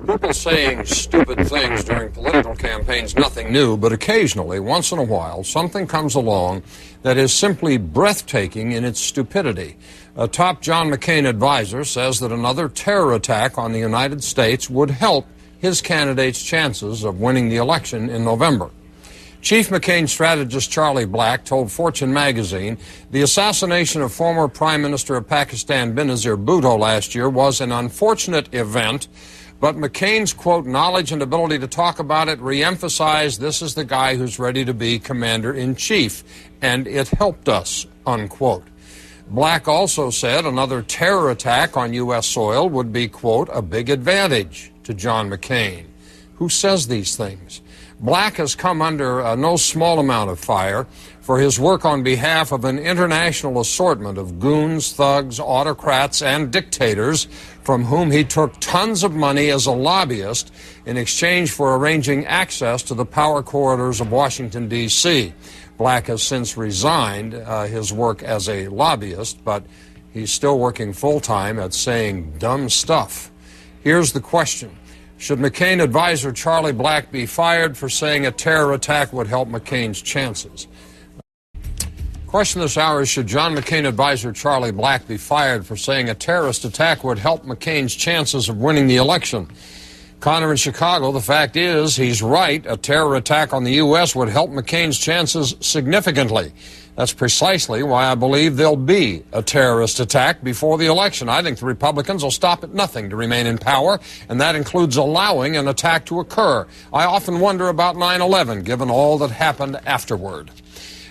People saying stupid things during political campaigns, nothing new, but occasionally, once in a while, something comes along that is simply breathtaking in its stupidity. A top John McCain advisor says that another terror attack on the United States would help his candidate's chances of winning the election in November. Chief McCain strategist Charlie Black told Fortune magazine the assassination of former Prime Minister of Pakistan Benazir Bhutto last year was an unfortunate event, but McCain's, quote, knowledge and ability to talk about it re-emphasized this is the guy who's ready to be commander-in-chief, and it helped us, unquote. Black also said another terror attack on U.S. soil would be, quote, a big advantage to John McCain. Who says these things? Black has come under no small amount of fire for his work on behalf of an international assortment of goons, thugs, autocrats, and dictators from whom he took tons of money as a lobbyist in exchange for arranging access to the power corridors of Washington, D.C. Black has since resigned his work as a lobbyist, but he's still working full-time at saying dumb stuff. Here's the question. Should McCain advisor Charlie Black be fired for saying a terror attack would help McCain's chances? Question this hour is, should John McCain advisor Charlie Black be fired for saying a terrorist attack would help McCain's chances of winning the election? Connor in Chicago, the fact is, he's right. A terror attack on the U.S. would help McCain's chances significantly. That's precisely why I believe there'll be a terrorist attack before the election. I think the Republicans will stop at nothing to remain in power, and that includes allowing an attack to occur. I often wonder about 9/11, given all that happened afterward.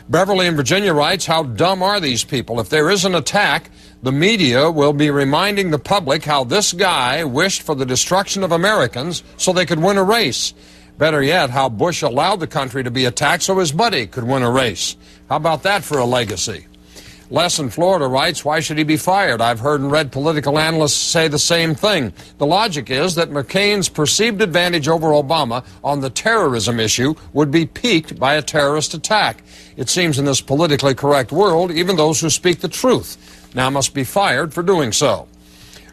Beverly in Virginia writes, how dumb are these people? If there is an attack, the media will be reminding the public how this guy wished for the destruction of Americans so they could win a race. Better yet, how Bush allowed the country to be attacked so his buddy could win a race. How about that for a legacy? Les in Florida writes, why should he be fired? I've heard and read political analysts say the same thing. The logic is that McCain's perceived advantage over Obama on the terrorism issue would be piqued by a terrorist attack. It seems in this politically correct world, even those who speak the truth now must be fired for doing so.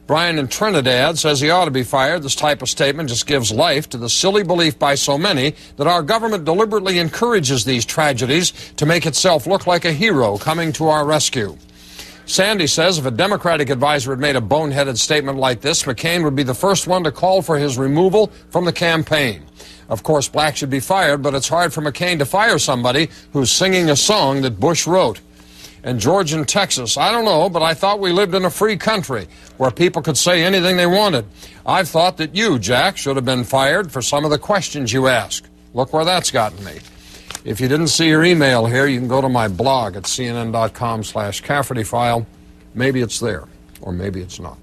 Brian in Trinidad says he ought to be fired. This type of statement just gives life to the silly belief by so many that our government deliberately encourages these tragedies to make itself look like a hero coming to our rescue. Sandy says if a Democratic advisor had made a boneheaded statement like this, McCain would be the first one to call for his removal from the campaign. Of course, Black should be fired, but it's hard for McCain to fire somebody who's singing a song that Bush wrote. And George in Texas, I don't know, but I thought we lived in a free country where people could say anything they wanted. I've thought that you, Jack, should have been fired for some of the questions you asked. Look where that's gotten me. If you didn't see your email here, you can go to my blog at cnn.com/Cafferty file. Maybe it's there, or maybe it's not.